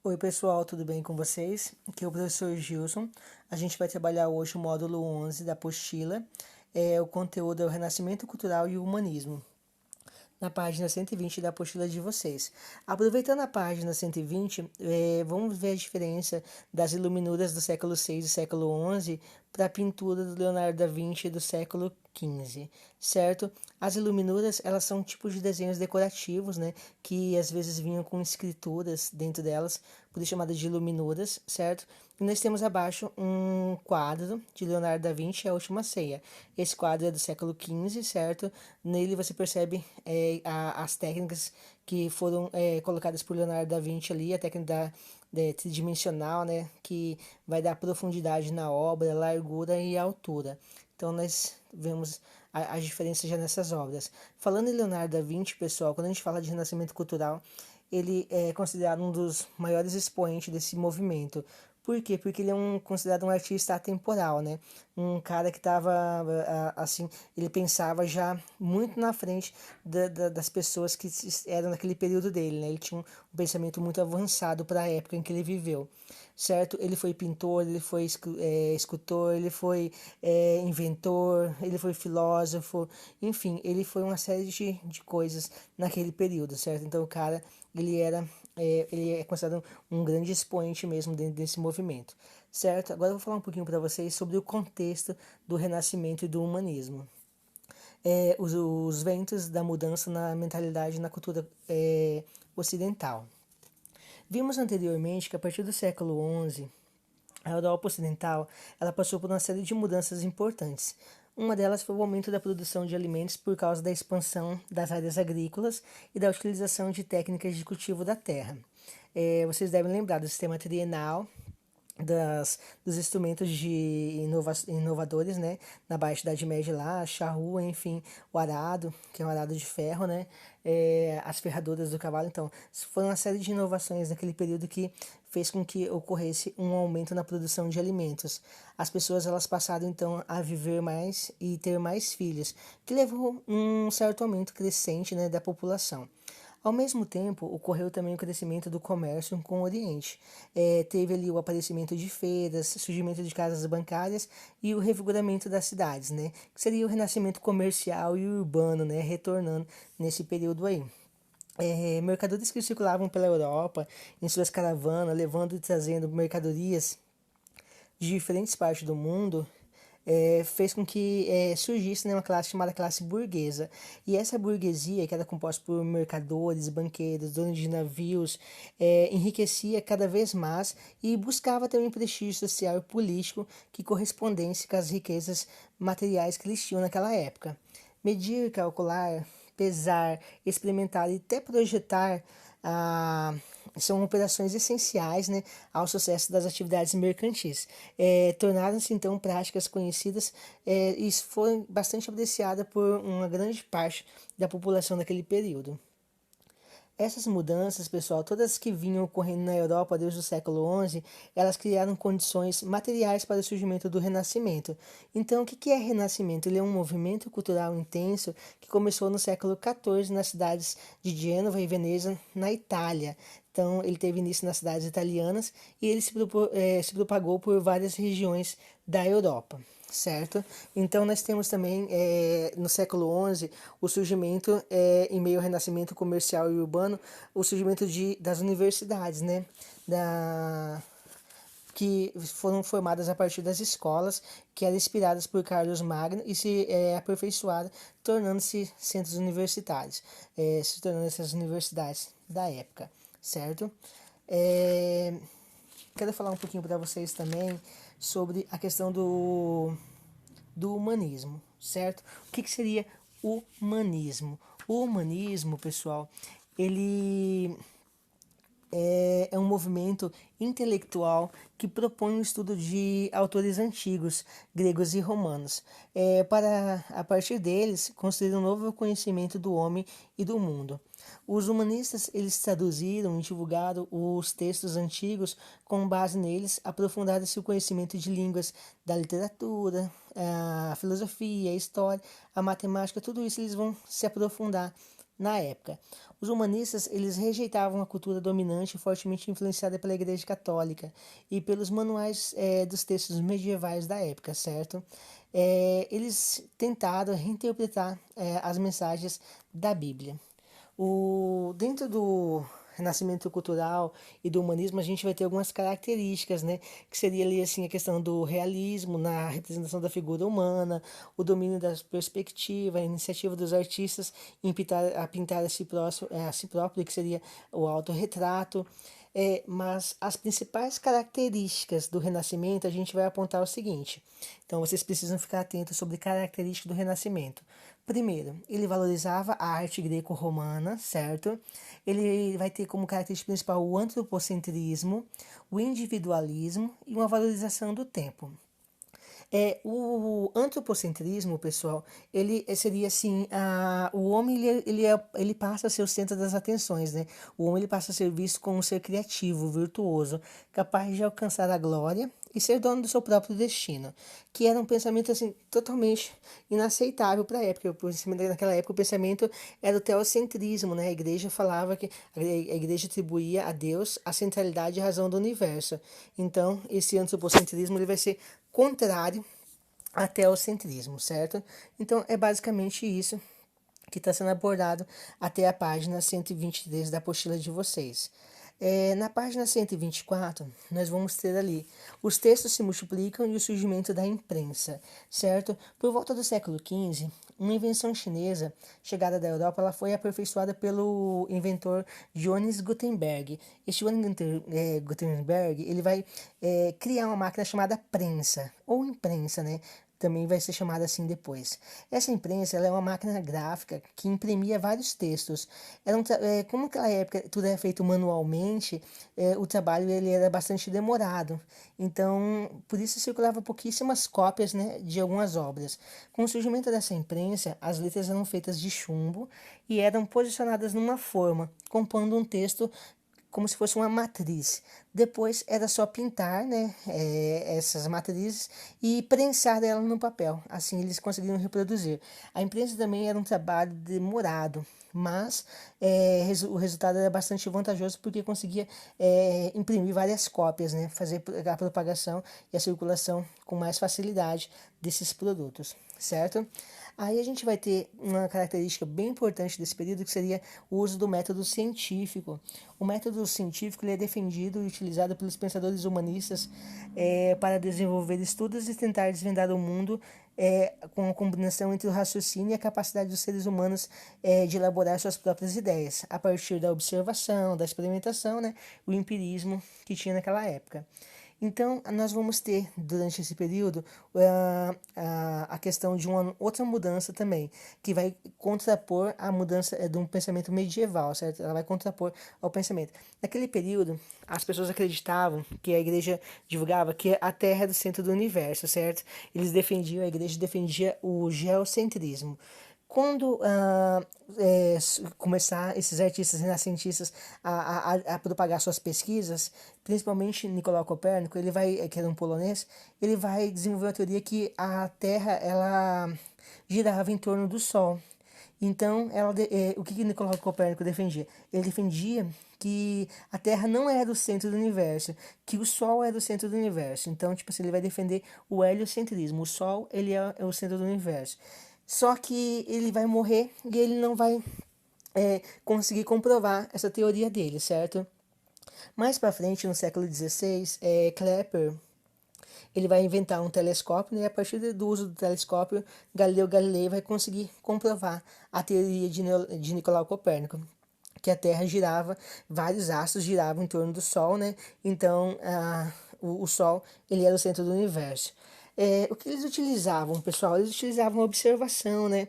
Oi pessoal, tudo bem com vocês? Aqui é o professor Gilson. A gente vai trabalhar hoje o módulo 11 da apostila. O conteúdo é o Renascimento Cultural e o Humanismo, na página 120 da apostila de vocês. Aproveitando a página 120, vamos ver a diferença das iluminuras do século VI e século XI para a pintura do Leonardo da Vinci do século XV, certo? As iluminuras, elas são tipos de desenhos decorativos, né, que às vezes vinham com escrituras dentro delas, por isso chamadas de iluminuras, certo? E nós temos abaixo um quadro de Leonardo da Vinci, A Última Ceia. Esse quadro é do século XV, certo? Nele você percebe as técnicas que foram colocadas por Leonardo da Vinci ali, a técnica tridimensional, né, que vai dar profundidade na obra, largura e altura. Então nós vemos a diferença já nessas obras. Falando em Leonardo da Vinci, pessoal, quando a gente fala de renascimento cultural, ele é considerado um dos maiores expoentes desse movimento. Por quê? Porque ele é considerado um artista atemporal, né? Um cara que estava, assim, ele pensava já muito na frente das pessoas que eram naquele período dele, né? Ele tinha um pensamento muito avançado para a época em que ele viveu, certo? Ele foi pintor, ele foi escultor, ele foi inventor, ele foi filósofo, enfim, ele foi uma série de coisas naquele período, certo? Então o cara, ele é considerado um grande expoente mesmo dentro desse movimento, certo? Agora eu vou falar um pouquinho para vocês sobre o contexto do Renascimento e do humanismo. Os ventos da mudança na mentalidade e na cultura ocidental. Vimos anteriormente que a partir do século XI, a Europa Ocidental ela passou por uma série de mudanças importantes. Uma delas foi o aumento da produção de alimentos por causa da expansão das áreas agrícolas e da utilização de técnicas de cultivo da terra. Vocês devem lembrar do sistema trienal, dos instrumentos inovadores, né? Na Baixa Idade Média lá, a charrua, enfim, o arado, que é um arado de ferro, né? As ferraduras do cavalo. Então, foi uma série de inovações naquele período que fez com que ocorresse um aumento na produção de alimentos. As pessoas elas passaram então a viver mais e ter mais filhos, que levou um certo aumento crescente, né, da população. Ao mesmo tempo, ocorreu também o crescimento do comércio com o Oriente. Teve ali o aparecimento de feiras, surgimento de casas bancárias e o revigoramento das cidades, né? Que seria o renascimento comercial e urbano, né? Retornando nesse período aí. Mercadores que circulavam pela Europa em suas caravanas, levando e trazendo mercadorias de diferentes partes do mundo, fez com que surgisse, né, uma classe chamada classe burguesa. E essa burguesia, que era composta por mercadores, banqueiros, donos de navios, enriquecia cada vez mais e buscava também prestígio social e político que correspondesse com as riquezas materiais que eles tinham naquela época. Medir, calcular, pesar, experimentar e até projetar são operações essenciais, né, ao sucesso das atividades mercantis. Tornaram-se então práticas conhecidas e foram bastante apreciadas por uma grande parte da população daquele período. Essas mudanças, pessoal, todas que vinham ocorrendo na Europa desde o século XI, elas criaram condições materiais para o surgimento do Renascimento. Então, o que é Renascimento? Ele é um movimento cultural intenso que começou no século XIV nas cidades de Gênova e Veneza, na Itália. Então, ele teve início nas cidades italianas e ele se propagou por várias regiões da Europa, certo? Então nós temos também no século XI o surgimento, em meio ao renascimento comercial e urbano, o surgimento das universidades, né? Que foram formadas a partir das escolas que eram inspiradas por Carlos Magno e se aperfeiçoaram, tornando-se centros universitários, se tornando essas universidades da época, certo? Quero falar um pouquinho para vocês também sobre a questão do humanismo, certo? O que seria o humanismo? O humanismo, pessoal, ele é um movimento intelectual que propõe o estudo de autores antigos, gregos e romanos, para, a partir deles, construir um novo conhecimento do homem e do mundo. Os humanistas eles traduziram e divulgaram os textos antigos, com base neles, aprofundaram-se o conhecimento de línguas da literatura, a filosofia, a história, a matemática, tudo isso eles vão se aprofundar na época. Os humanistas, eles rejeitavam a cultura dominante fortemente influenciada pela Igreja Católica e pelos manuais dos textos medievais da época, certo? Eles tentaram reinterpretar as mensagens da Bíblia. Dentro do renascimento cultural e do humanismo, a gente vai ter algumas características, né? Que seria ali assim a questão do realismo na representação da figura humana, o domínio da perspectiva, a iniciativa dos artistas em pintar a si próprio, que seria o autorretrato. Mas as principais características do Renascimento a gente vai apontar o seguinte. Então vocês precisam ficar atentos sobre características do Renascimento. Primeiro, ele valorizava a arte greco-romana, certo? Ele vai ter como característica principal o antropocentrismo, o individualismo e uma valorização do tempo. O antropocentrismo, pessoal, ele seria assim, o homem ele passa a ser o centro das atenções, né? O homem ele passa a ser visto como um ser criativo, virtuoso, capaz de alcançar a glória e ser dono do seu próprio destino, que era um pensamento assim totalmente inaceitável para a época. Naquela época o pensamento era o teocentrismo, né? A igreja falava que a igreja atribuía a Deus a centralidade e a razão do universo. Então, esse antropocentrismo ele vai ser contrário até o centrismo, certo? Então é basicamente isso que está sendo abordado até a página 123 da apostila de vocês. Na página 124, nós vamos ter ali os textos se multiplicam e o surgimento da imprensa, certo? Por volta do século XV, uma invenção chinesa chegada da Europa, ela foi aperfeiçoada pelo inventor Johannes Gutenberg. Este Johannes Gutenberg, ele vai criar uma máquina chamada prensa, ou imprensa, né? Também vai ser chamada assim depois. Essa imprensa ela é uma máquina gráfica que imprimia vários textos. Como naquela época tudo era feito manualmente, o trabalho ele era bastante demorado. Então, por isso circulava pouquíssimas cópias, né, de algumas obras. Com o surgimento dessa imprensa, as letras eram feitas de chumbo e eram posicionadas numa forma, compondo um texto como se fosse uma matriz. Depois era só pintar, né, essas matrizes e prensar ela no papel. Assim eles conseguiram reproduzir. A imprensa também era um trabalho demorado, mas o resultado era bastante vantajoso porque conseguia imprimir várias cópias, né, fazer a propagação e a circulação com mais facilidade desses produtos, certo? Aí a gente vai ter uma característica bem importante desse período que seria o uso do método científico. O método científico ele é defendido e utilizado pelos pensadores humanistas para desenvolver estudos e tentar desvendar o mundo com a combinação entre o raciocínio e a capacidade dos seres humanos de elaborar suas próprias ideias, a partir da observação, da experimentação, né, o empirismo que tinha naquela época. Então, nós vamos ter, durante esse período, a questão de uma outra mudança também, que vai contrapor a mudança de um pensamento medieval, certo? Ela vai contrapor ao pensamento. Naquele período, as pessoas acreditavam que a igreja divulgava que a Terra era o centro do universo, certo? A igreja defendia o geocentrismo. Quando começar esses artistas renascentistas a propagar suas pesquisas, principalmente Nicolau Copérnico, que era um polonês, ele vai desenvolver a teoria que a Terra ela girava em torno do Sol. Então, o que Nicolau Copérnico defendia? Ele defendia que a Terra não era o centro do universo, que o Sol era o centro do universo. Então, tipo assim, ele vai defender o heliocentrismo. O Sol, ele é o centro do universo. Só que ele vai morrer e ele não vai conseguir comprovar essa teoria dele, certo? Mais para frente, no século XVI, Kepler ele vai inventar um telescópio, né? E a partir do uso do telescópio, Galileu Galilei vai conseguir comprovar a teoria de Nicolau Copérnico, que a Terra girava, vários astros giravam em torno do Sol, né? Então, o Sol ele era o centro do universo. O que eles utilizavam, pessoal? Eles utilizavam a observação, né?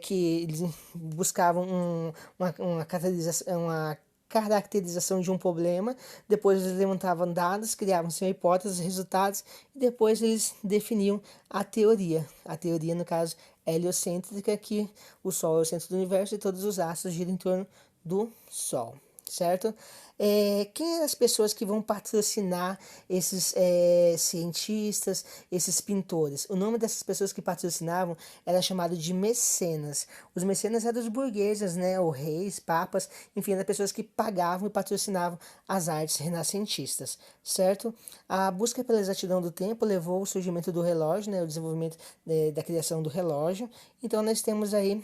Que eles buscavam uma caracterização de um problema, depois eles levantavam dados, criavam-se hipóteses, resultados, e depois eles definiam a teoria. A teoria, no caso, heliocêntrica, que o Sol é o centro do universo e todos os astros giram em torno do Sol, certo? Quem são as pessoas que vão patrocinar esses cientistas, esses pintores? O nome dessas pessoas que patrocinavam era chamado de mecenas. Os mecenas eram os burgueses, né? Ou reis, papas, enfim, eram pessoas que pagavam e patrocinavam as artes renascentistas, certo? A busca pela exatidão do tempo levou ao surgimento do relógio, né? O desenvolvimento da criação do relógio. Então nós temos aí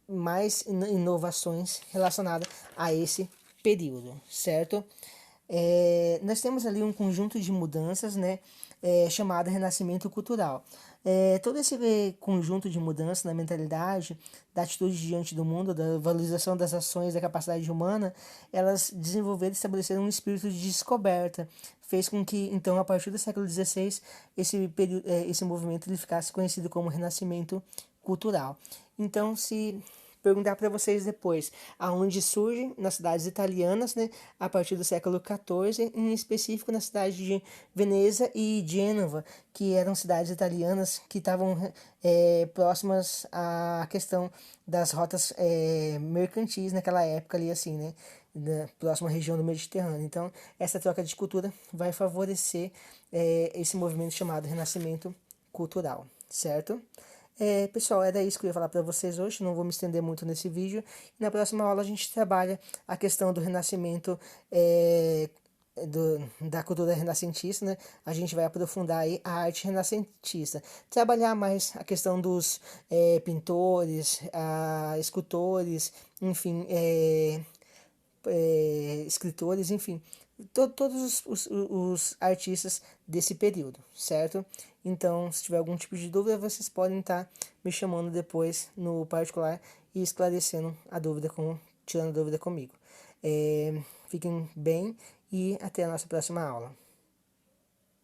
mais inovações relacionadas a esse período, certo? Nós temos ali um conjunto de mudanças, né, chamado Renascimento Cultural. Todo esse conjunto de mudanças na mentalidade, da atitude diante do mundo, da valorização das ações, da capacidade humana, elas desenvolveram e estabeleceram um espírito de descoberta, fez com que, então, a partir do século XVI, esse movimento ele ficasse conhecido como Renascimento Cultural. Então, se perguntar para vocês depois aonde surge nas cidades italianas, né, a partir do século XIV, em específico na cidade de Veneza e Gênova, que eram cidades italianas que estavam próximas à questão das rotas mercantis naquela época ali, assim, né, da próxima região do Mediterrâneo. Então, essa troca de cultura vai favorecer esse movimento chamado Renascimento Cultural, certo? Pessoal, era isso que eu ia falar para vocês hoje, não vou me estender muito nesse vídeo. Na próxima aula a gente trabalha a questão do renascimento, da cultura renascentista, né? A gente vai aprofundar aí a arte renascentista, trabalhar mais a questão dos pintores, escultores, enfim, escritores, enfim, todos os artistas desse período, certo? Então, se tiver algum tipo de dúvida, vocês podem estar me chamando depois no particular e esclarecendo a dúvida, tirando a dúvida comigo. Fiquem bem e até a nossa próxima aula.